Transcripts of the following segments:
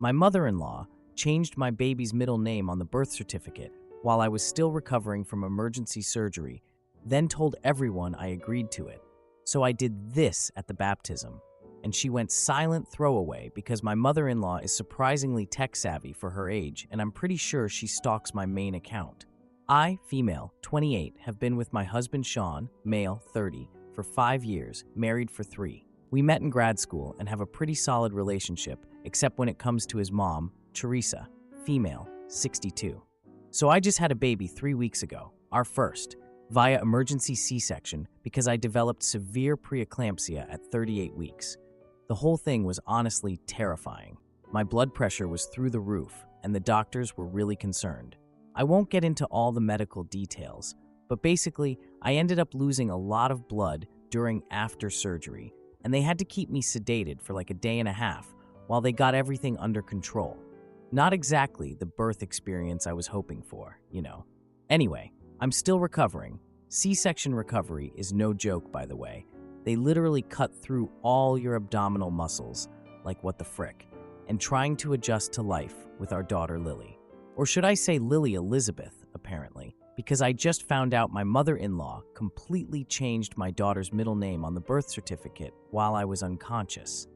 My mother-in-law changed my baby's middle name on the birth certificate while I was still recovering from emergency surgery, then told everyone I agreed to it. So I did this at the baptism, and she went silent throwaway because my mother-in-law is surprisingly tech-savvy for her age, and I'm pretty sure she stalks my main account. I, female, 28, have been with my husband Sean, male, 30, for 5 years, married for 3. We met in grad school and have a pretty solid relationship, except when it comes to his mom, Teresa, female, 62. So I just had a baby 3 weeks ago, our first, via emergency C-section because I developed severe preeclampsia at 38 weeks. The whole thing was honestly terrifying. My blood pressure was through the roof, and the doctors were really concerned. I won't get into all the medical details, but basically, I ended up losing a lot of blood during after surgery, and they had to keep me sedated for like a day and a half while they got everything under control. Not exactly the birth experience I was hoping for, you know. Anyway, I'm still recovering. C-section recovery is no joke, by the way. They literally cut through all your abdominal muscles, like what the frick, and trying to adjust to life with our daughter Lily. Or should I say Lily Elizabeth, apparently, because I just found out my mother-in-law completely changed my daughter's middle name on the birth certificate while I was unconscious.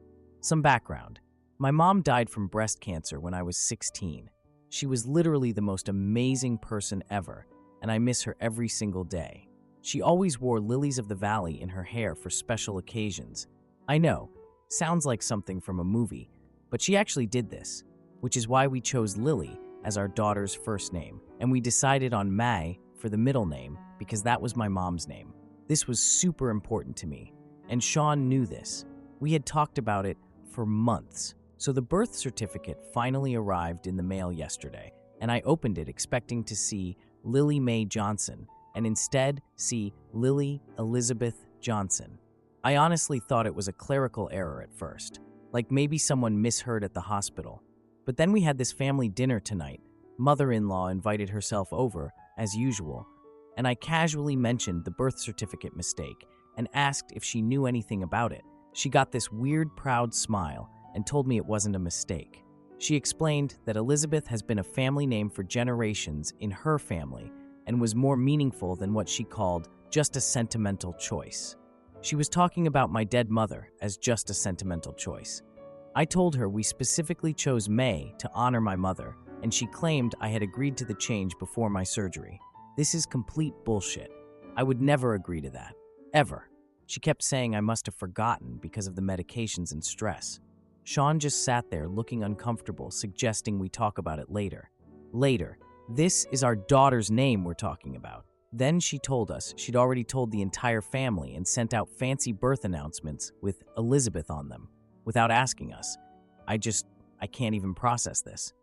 Some background. My mom died from breast cancer when I was 16. She was literally the most amazing person ever, and I miss her every single day. She always wore lilies of the valley in her hair for special occasions. I know, sounds like something from a movie, but she actually did this, which is why we chose Lily as our daughter's first name, and we decided on May for the middle name because that was my mom's name. This was super important to me, and Sean knew this. We had talked about it for months. So the birth certificate finally arrived in the mail yesterday, and I opened it expecting to see Lily Mae Johnson, and instead see Lily Elizabeth Johnson. I honestly thought it was a clerical error at first, like maybe someone misheard at the hospital. But then we had this family dinner tonight. Mother-in-law invited herself over, as usual, and I casually mentioned the birth certificate mistake and asked if she knew anything about it. She got this weird, proud smile and told me it wasn't a mistake. She explained that Elizabeth has been a family name for generations in her family and was more meaningful than what she called just a sentimental choice. She was talking about my dead mother as just a sentimental choice. I told her we specifically chose May to honor my mother, and she claimed I had agreed to the change before my surgery. This is complete bullshit. I would never agree to that. Ever. She kept saying I must have forgotten because of the medications and stress. Sean just sat there looking uncomfortable, suggesting we talk about it later. Later. This is our daughter's name we're talking about. Then she told us she'd already told the entire family and sent out fancy birth announcements with Elizabeth on them, without asking us. I can't even process this.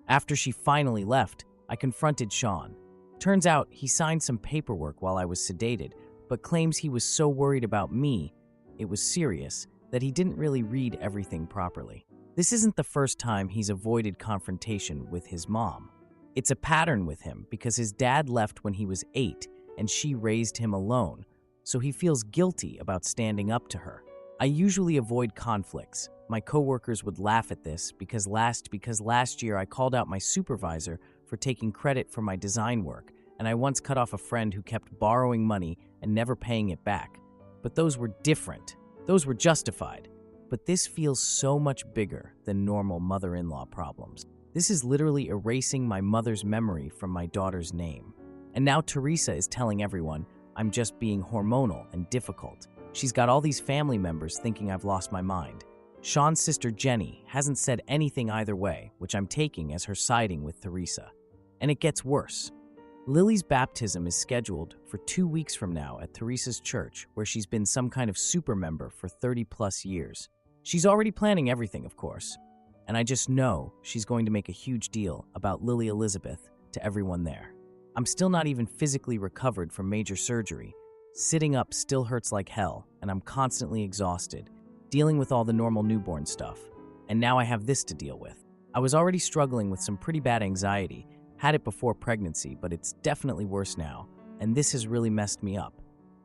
After she finally left, I confronted Sean. Turns out he signed some paperwork while I was sedated, but claims he was so worried about me, it was serious, that he didn't really read everything properly. This isn't the first time he's avoided confrontation with his mom. It's a pattern with him because his dad left when he was 8 and she raised him alone, so he feels guilty about standing up to her. I usually avoid conflicts. My coworkers would laugh at this because last year I called out my supervisor for taking credit for my design work, and I once cut off a friend who kept borrowing money and never paying it back. But those were different. Those were justified. But this feels so much bigger than normal mother-in-law problems. This is literally erasing my mother's memory from my daughter's name. And now Teresa is telling everyone I'm just being hormonal and difficult. She's got all these family members thinking I've lost my mind. Sean's sister Jenny hasn't said anything either way, which I'm taking as her siding with Teresa. And it gets worse. Lily's baptism is scheduled for 2 weeks from now at Teresa's church, where she's been some kind of super member for 30+ years. She's already planning everything, of course. And I just know she's going to make a huge deal about Lily Elizabeth to everyone there. I'm still not even physically recovered from major surgery. Sitting up still hurts like hell, and I'm constantly exhausted, dealing with all the normal newborn stuff. And now I have this to deal with. I was already struggling with some pretty bad anxiety, had it before pregnancy, but it's definitely worse now, and this has really messed me up.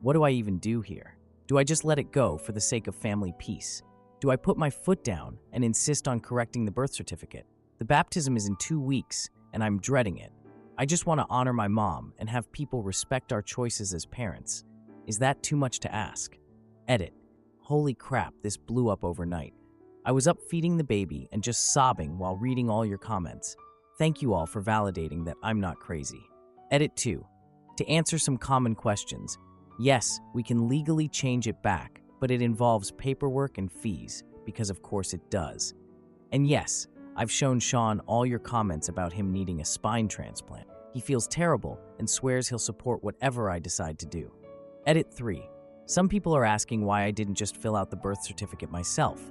What do I even do here? Do I just let it go for the sake of family peace? Do I put my foot down and insist on correcting the birth certificate? The baptism is in 2 weeks, and I'm dreading it. I just want to honor my mom and have people respect our choices as parents. Is that too much to ask? Edit. Holy crap, this blew up overnight. I was up feeding the baby and just sobbing while reading all your comments. Thank you all for validating that I'm not crazy. Edit 2. To answer some common questions. Yes, we can legally change it back, but it involves paperwork and fees, because of course it does. And yes, I've shown Sean all your comments about him needing a spine transplant. He feels terrible and swears he'll support whatever I decide to do. Edit 3. Some people are asking why I didn't just fill out the birth certificate myself.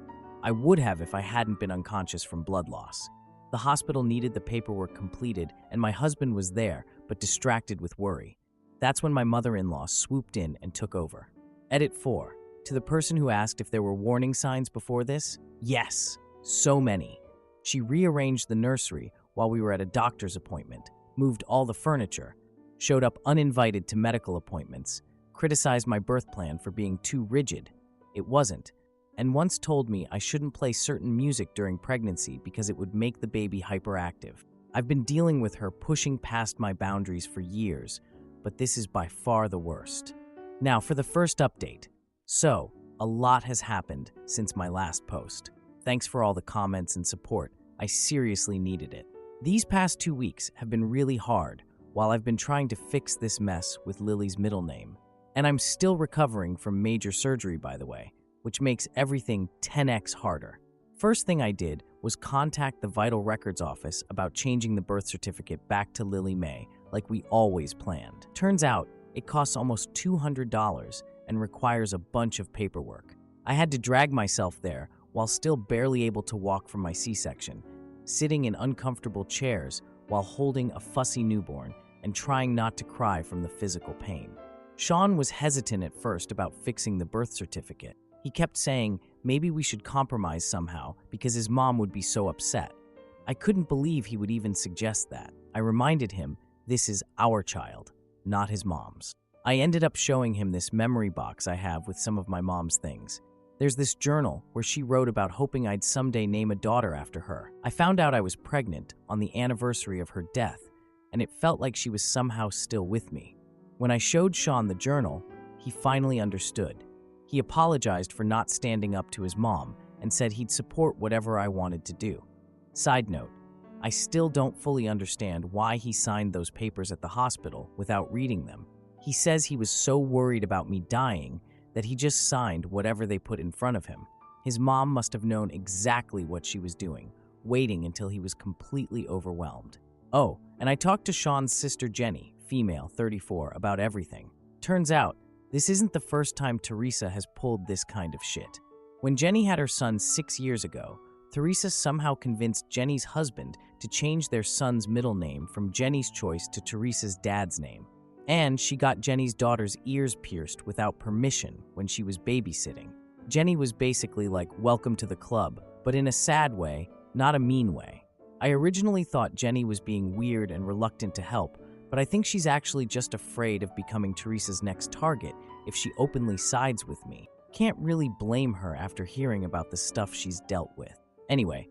I would have if I hadn't been unconscious from blood loss. The hospital needed the paperwork completed, and my husband was there, but distracted with worry. That's when my mother-in-law swooped in and took over. Edit 4. To the person who asked if there were warning signs before this, yes, so many. She rearranged the nursery while we were at a doctor's appointment, moved all the furniture, showed up uninvited to medical appointments, criticized my birth plan for being too rigid. It wasn't. And once told me I shouldn't play certain music during pregnancy because it would make the baby hyperactive. I've been dealing with her pushing past my boundaries for years, but this is by far the worst. Now for the first update. So, a lot has happened since my last post. Thanks for all the comments and support. I seriously needed it. These past 2 weeks have been really hard while I've been trying to fix this mess with Lily's middle name. And I'm still recovering from major surgery, by the way, which makes everything 10x harder. First thing I did was contact the Vital Records office about changing the birth certificate back to Lily May, like we always planned. Turns out, it costs almost $200 and requires a bunch of paperwork. I had to drag myself there while still barely able to walk from my C-section, sitting in uncomfortable chairs while holding a fussy newborn and trying not to cry from the physical pain. Sean was hesitant at first about fixing the birth certificate. He kept saying maybe we should compromise somehow because his mom would be so upset. I couldn't believe he would even suggest that. I reminded him this is our child, not his mom's. I ended up showing him this memory box I have with some of my mom's things. There's this journal where she wrote about hoping I'd someday name a daughter after her. I found out I was pregnant on the anniversary of her death, and it felt like she was somehow still with me. When I showed Sean the journal, he finally understood. He apologized for not standing up to his mom and said he'd support whatever I wanted to do. Side note, I still don't fully understand why he signed those papers at the hospital without reading them. He says he was so worried about me dying that he just signed whatever they put in front of him. His mom must have known exactly what she was doing, waiting until he was completely overwhelmed. Oh, and I talked to Sean's sister Jenny, female, 34, about everything. Turns out, this isn't the first time Teresa has pulled this kind of shit. When Jenny had her son 6 years ago, Teresa somehow convinced Jenny's husband to change their son's middle name from Jenny's choice to Teresa's dad's name. And she got Jenny's daughter's ears pierced without permission when she was babysitting. Jenny was basically like, welcome to the club, but in a sad way, not a mean way. I originally thought Jenny was being weird and reluctant to help, but I think she's actually just afraid of becoming Teresa's next target if she openly sides with me. Can't really blame her after hearing about the stuff she's dealt with. Anyway,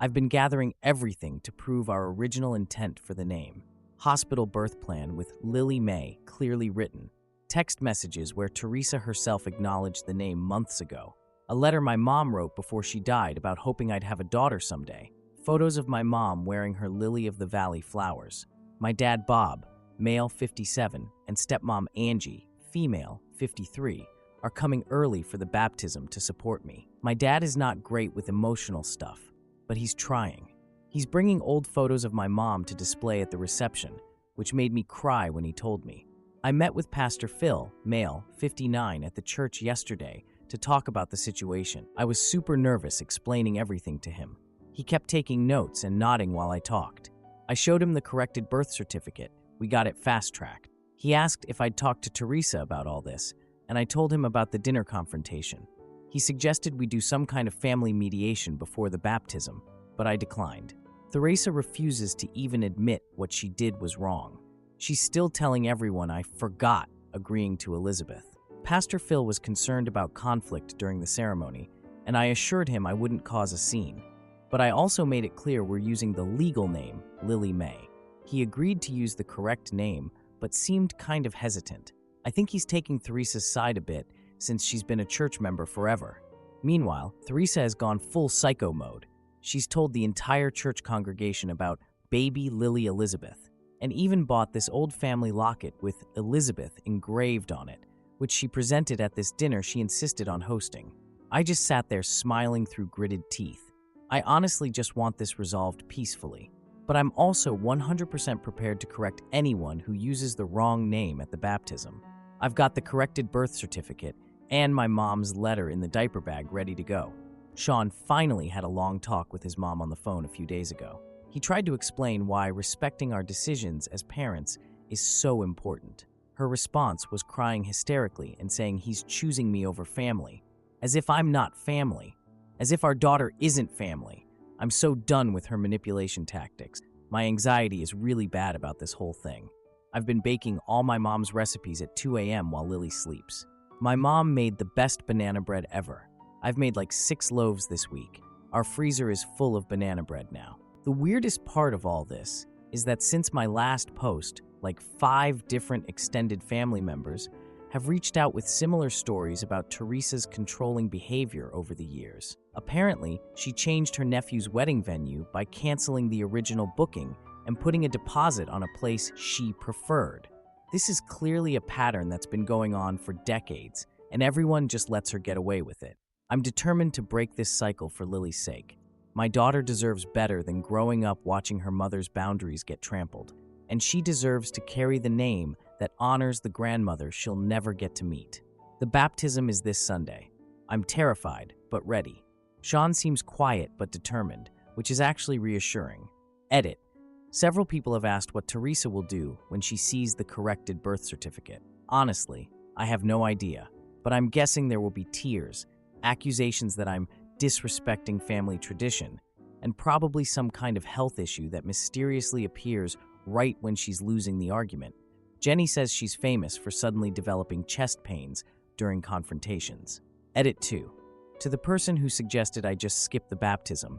I've been gathering everything to prove our original intent for the name. Hospital birth plan with Lily May clearly written. Text messages where Teresa herself acknowledged the name months ago. A letter my mom wrote before she died about hoping I'd have a daughter someday. Photos of my mom wearing her Lily of the Valley flowers. My dad Bob, male 57, and stepmom Angie, female 53, are coming early for the baptism to support me. My dad is not great with emotional stuff, but he's trying. He's bringing old photos of my mom to display at the reception, which made me cry when he told me. I met with Pastor Phil, male, 59, at the church yesterday to talk about the situation. I was super nervous explaining everything to him. He kept taking notes and nodding while I talked. I showed him the corrected birth certificate. We got it fast-tracked. He asked if I'd talked to Teresa about all this, and I told him about the dinner confrontation. He suggested we do some kind of family mediation before the baptism, but I declined. Teresa refuses to even admit what she did was wrong. She's still telling everyone I forgot agreeing to Elizabeth. Pastor Phil was concerned about conflict during the ceremony, and I assured him I wouldn't cause a scene. But I also made it clear we're using the legal name, Lily May. He agreed to use the correct name, but seemed kind of hesitant. I think he's taking Theresa's side a bit, since she's been a church member forever. Meanwhile, Theresa has gone full psycho mode. She's told the entire church congregation about baby Lily Elizabeth, and even bought this old family locket with Elizabeth engraved on it, which she presented at this dinner she insisted on hosting. I just sat there smiling through gritted teeth. I honestly just want this resolved peacefully, but I'm also 100% prepared to correct anyone who uses the wrong name at the baptism. I've got the corrected birth certificate and my mom's letter in the diaper bag ready to go. Sean finally had a long talk with his mom on the phone a few days ago. He tried to explain why respecting our decisions as parents is so important. Her response was crying hysterically and saying he's choosing me over family, as if I'm not family, as if our daughter isn't family. I'm so done with her manipulation tactics. My anxiety is really bad about this whole thing. I've been baking all my mom's recipes at 2 a.m. while Lily sleeps. My mom made the best banana bread ever. I've made like 6 loaves this week. Our freezer is full of banana bread now. The weirdest part of all this is that since my last post, like 5 different extended family members have reached out with similar stories about Theresa's controlling behavior over the years. Apparently, she changed her nephew's wedding venue by canceling the original booking and putting a deposit on a place she preferred. This is clearly a pattern that's been going on for decades, and everyone just lets her get away with it. I'm determined to break this cycle for Lily's sake. My daughter deserves better than growing up watching her mother's boundaries get trampled, and she deserves to carry the name that honors the grandmother she'll never get to meet. The baptism is this Sunday. I'm terrified, but ready. Sean seems quiet but determined, which is actually reassuring. Edit. Several people have asked what Theresa will do when she sees the corrected birth certificate. Honestly, I have no idea, but I'm guessing there will be tears, accusations that I'm disrespecting family tradition, and probably some kind of health issue that mysteriously appears right when she's losing the argument. Jenny says she's famous for suddenly developing chest pains during confrontations. Edit 2. To the person who suggested I just skip the baptism,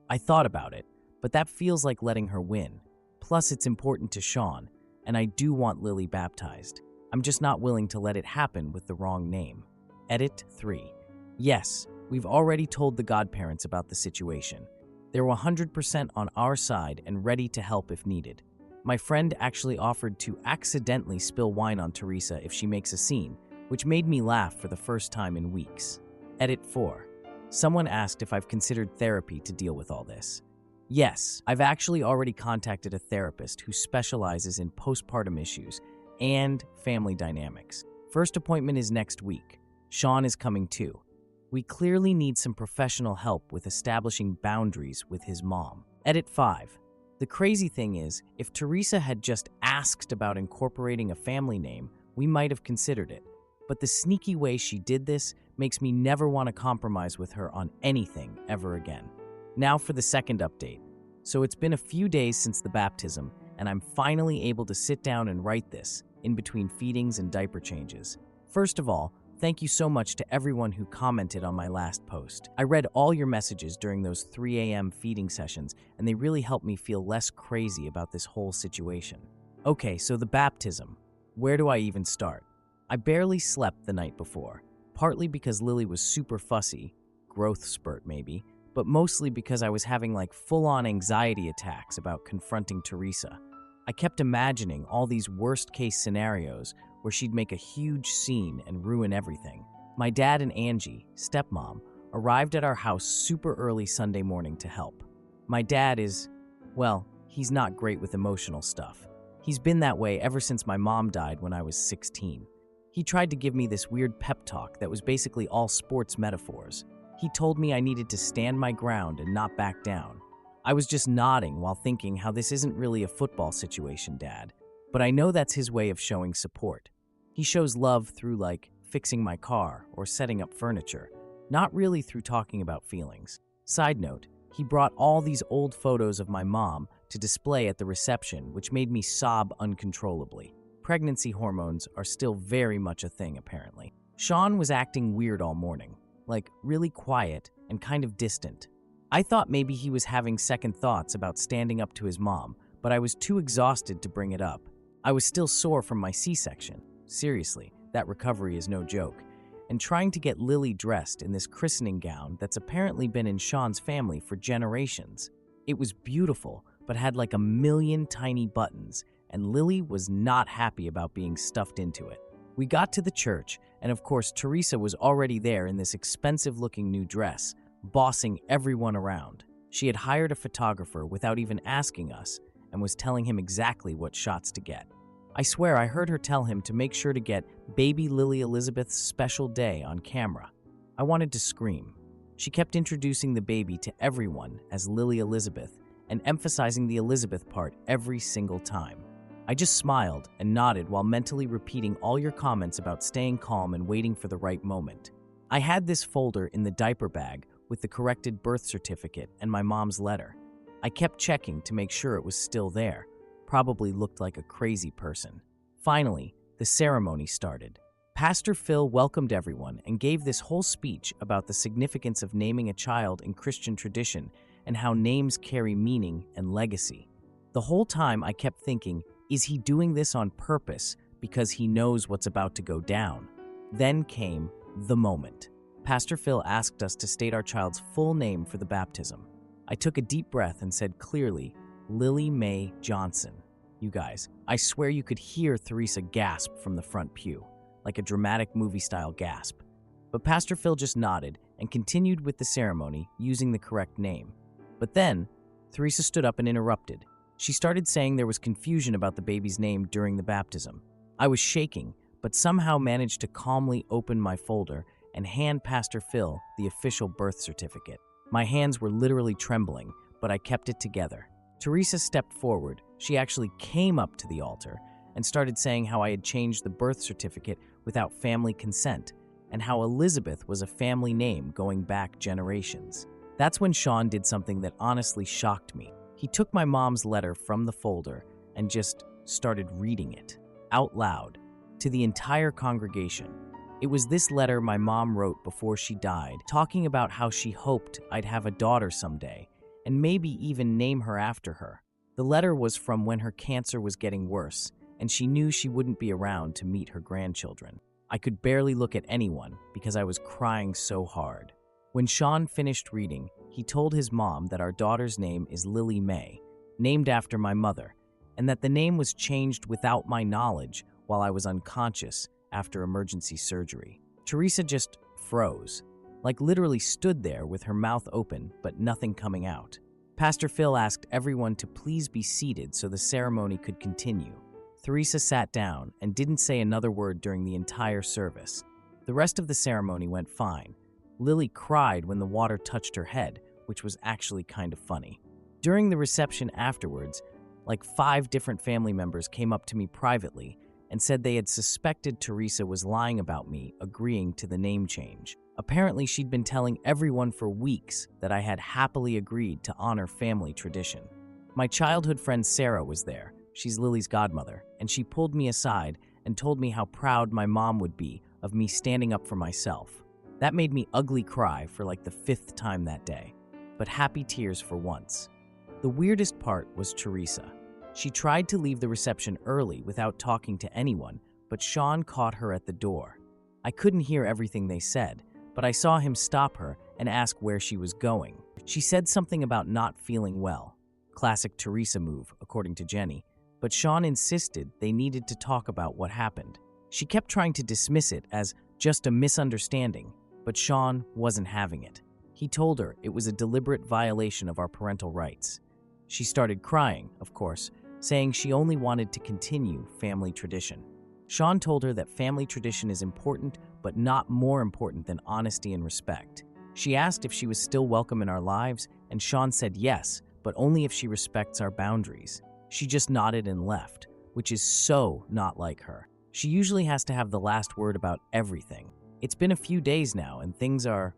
I thought about it, but that feels like letting her win. Plus, it's important to Sean, and I do want Lily baptized. I'm just not willing to let it happen with the wrong name. Edit 3. Yes, we've already told the godparents about the situation. They're 100% on our side and ready to help if needed. My friend actually offered to accidentally spill wine on Theresa if she makes a scene, which made me laugh for the first time in weeks. Edit 4. Someone asked if I've considered therapy to deal with all this. Yes, I've actually already contacted a therapist who specializes in postpartum issues and family dynamics. First appointment is next week. Sean is coming too. We clearly need some professional help with establishing boundaries with his mom. Edit 5. The crazy thing is, if Theresa had just asked about incorporating a family name, we might have considered it. But the sneaky way she did this makes me never want to compromise with her on anything ever again. Now for the second update. So it's been a few days since the baptism, and I'm finally able to sit down and write this, in between feedings and diaper changes. First of all, thank you so much to everyone who commented on my last post. I read all your messages during those 3 a.m. feeding sessions, and they really helped me feel less crazy about this whole situation. Okay, so the baptism. Where do I even start? I barely slept the night before, partly because Lily was super fussy, growth spurt maybe, but mostly because I was having like full-on anxiety attacks about confronting Theresa. I kept imagining all these worst-case scenarios where she'd make a huge scene and ruin everything. My dad and Angie, stepmom, arrived at our house super early Sunday morning to help. My dad is, well, he's not great with emotional stuff. He's been that way ever since my mom died when I was 16. He tried to give me this weird pep talk that was basically all sports metaphors. He told me I needed to stand my ground and not back down. I was just nodding while thinking how this isn't really a football situation, Dad, but I know that's his way of showing support. He shows love through like fixing my car or setting up furniture, not really through talking about feelings. Side note, he brought all these old photos of my mom to display at the reception, which made me sob uncontrollably. Pregnancy hormones are still very much a thing, apparently. Sean was acting weird all morning, like really quiet and kind of distant. I thought maybe he was having second thoughts about standing up to his mom, but I was too exhausted to bring it up. I was still sore from my C-section. Seriously, that recovery is no joke. And trying to get Lily dressed in this christening gown that's apparently been in Sean's family for generations. It was beautiful, but had like a million tiny buttons, and Lily was not happy about being stuffed into it. We got to the church, and of course Teresa was already there in this expensive-looking new dress, bossing everyone around. She had hired a photographer without even asking us, and was telling him exactly what shots to get. I swear I heard her tell him to make sure to get baby Lily Elizabeth's special day on camera. I wanted to scream. She kept introducing the baby to everyone as Lily Elizabeth and emphasizing the Elizabeth part every single time. I just smiled and nodded while mentally repeating all your comments about staying calm and waiting for the right moment. I had this folder in the diaper bag with the corrected birth certificate and my mom's letter. I kept checking to make sure it was still there. Probably looked like a crazy person. Finally, the ceremony started. Pastor Phil welcomed everyone and gave this whole speech about the significance of naming a child in Christian tradition and how names carry meaning and legacy. The whole time I kept thinking, is he doing this on purpose because he knows what's about to go down? Then came the moment. Pastor Phil asked us to state our child's full name for the baptism. I took a deep breath and said clearly, Lily Mae Johnson. You guys, I swear you could hear Teresa gasp from the front pew, like a dramatic movie-style gasp. But Pastor Phil just nodded and continued with the ceremony using the correct name. But then, Teresa stood up and interrupted. She started saying there was confusion about the baby's name during the baptism. I was shaking, but somehow managed to calmly open my folder and hand Pastor Phil the official birth certificate. My hands were literally trembling, but I kept it together. Teresa stepped forward. She actually came up to the altar and started saying how I had changed the birth certificate without family consent and how Elizabeth was a family name going back generations. That's when Sean did something that honestly shocked me. He took my mom's letter from the folder and just started reading it out loud to the entire congregation. It was this letter my mom wrote before she died, talking about how she hoped I'd have a daughter someday and maybe even name her after her. The letter was from when her cancer was getting worse, and she knew she wouldn't be around to meet her grandchildren. I could barely look at anyone because I was crying so hard. When Sean finished reading, he told his mom that our daughter's name is Lily Mae, named after my mother, and that the name was changed without my knowledge while I was unconscious after emergency surgery. Teresa just froze, like literally stood there with her mouth open but nothing coming out. Pastor Phil asked everyone to please be seated so the ceremony could continue. Teresa sat down and didn't say another word during the entire service. The rest of the ceremony went fine. Lily cried when the water touched her head, which was actually kind of funny. During the reception afterwards, like 5 different family members came up to me privately and said they had suspected Teresa was lying about me agreeing to the name change. Apparently, she'd been telling everyone for weeks that I had happily agreed to honor family tradition. My childhood friend Sarah was there. She's Lily's godmother, and she pulled me aside and told me how proud my mom would be of me standing up for myself. That made me ugly cry for like the 5th time that day, but happy tears for once. The weirdest part was Teresa. She tried to leave the reception early without talking to anyone, but Sean caught her at the door. I couldn't hear everything they said, but I saw him stop her and ask where she was going. She said something about not feeling well. Classic Teresa move, according to Jenny, but Sean insisted they needed to talk about what happened. She kept trying to dismiss it as just a misunderstanding, but Sean wasn't having it. He told her it was a deliberate violation of our parental rights. She started crying, of course, saying she only wanted to continue family tradition. Sean told her that family tradition is important, but not more important than honesty and respect. She asked if she was still welcome in our lives, and Sean said yes, but only if she respects our boundaries. She just nodded and left, which is so not like her. She usually has to have the last word about everything. It's been a few days now, and things are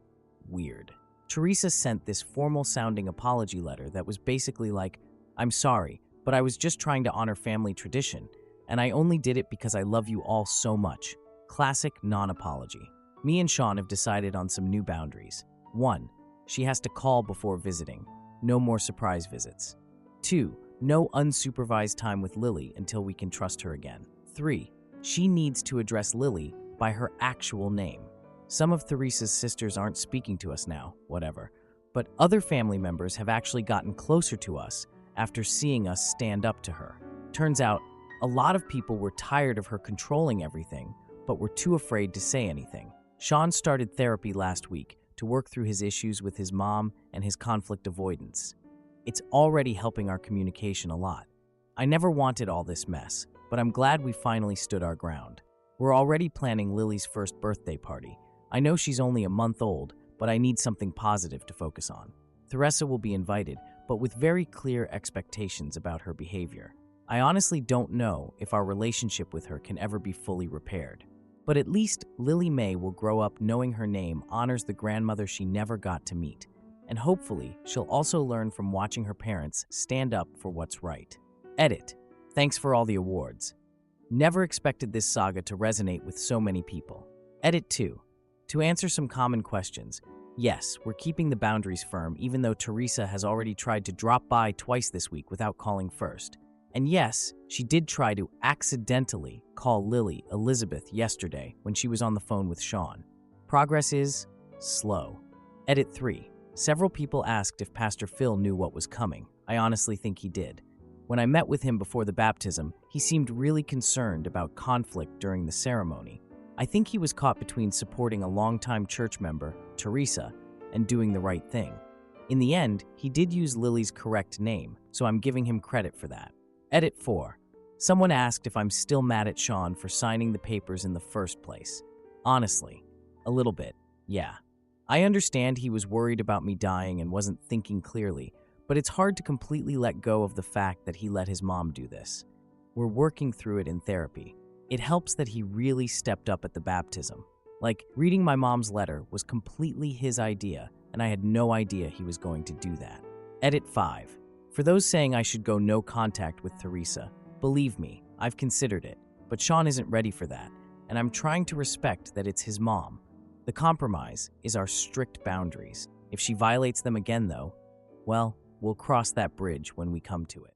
weird. Teresa sent this formal-sounding apology letter that was basically like, "I'm sorry, but I was just trying to honor family tradition, and I only did it because I love you all so much." Classic non-apology. Me and Sean have decided on some new boundaries. 1. She has to call before visiting. No more surprise visits. 2. No unsupervised time with Lily until we can trust her again. 3. She needs to address Lily by her actual name. Some of Theresa's sisters aren't speaking to us now, whatever, but other family members have actually gotten closer to us after seeing us stand up to her. Turns out, a lot of people were tired of her controlling everything, but were too afraid to say anything. Sean started therapy last week to work through his issues with his mom and his conflict avoidance. It's already helping our communication a lot. I never wanted all this mess, but I'm glad we finally stood our ground. We're already planning Lily's first birthday party. I know she's only a month old, but I need something positive to focus on. Theresa will be invited, but with very clear expectations about her behavior. I honestly don't know if our relationship with her can ever be fully repaired. But at least Lily May will grow up knowing her name honors the grandmother she never got to meet. And hopefully, she'll also learn from watching her parents stand up for what's right. Edit. Thanks for all the awards. Never expected this saga to resonate with so many people. Edit 2. To answer some common questions, yes, we're keeping the boundaries firm even though Theresa has already tried to drop by twice this week without calling first. And yes, she did try to accidentally call Lily Elizabeth yesterday when she was on the phone with Sean. Progress is slow. Edit 3. Several people asked if Pastor Phil knew what was coming. I honestly think he did. When I met with him before the baptism, he seemed really concerned about conflict during the ceremony. I think he was caught between supporting a longtime church member, Theresa, and doing the right thing. In the end, he did use Lily's correct name, so I'm giving him credit for that. Edit 4. Someone asked if I'm still mad at Sean for signing the papers in the first place. Honestly, a little bit, yeah. I understand he was worried about me dying and wasn't thinking clearly, but it's hard to completely let go of the fact that he let his mom do this. We're working through it in therapy. It helps that he really stepped up at the baptism. Like, reading my mom's letter was completely his idea, and I had no idea he was going to do that. Edit 5. For those saying I should go no contact with Theresa, believe me, I've considered it, but Sean isn't ready for that, and I'm trying to respect that it's his mom. The compromise is our strict boundaries. If she violates them again, though, well, we'll cross that bridge when we come to it.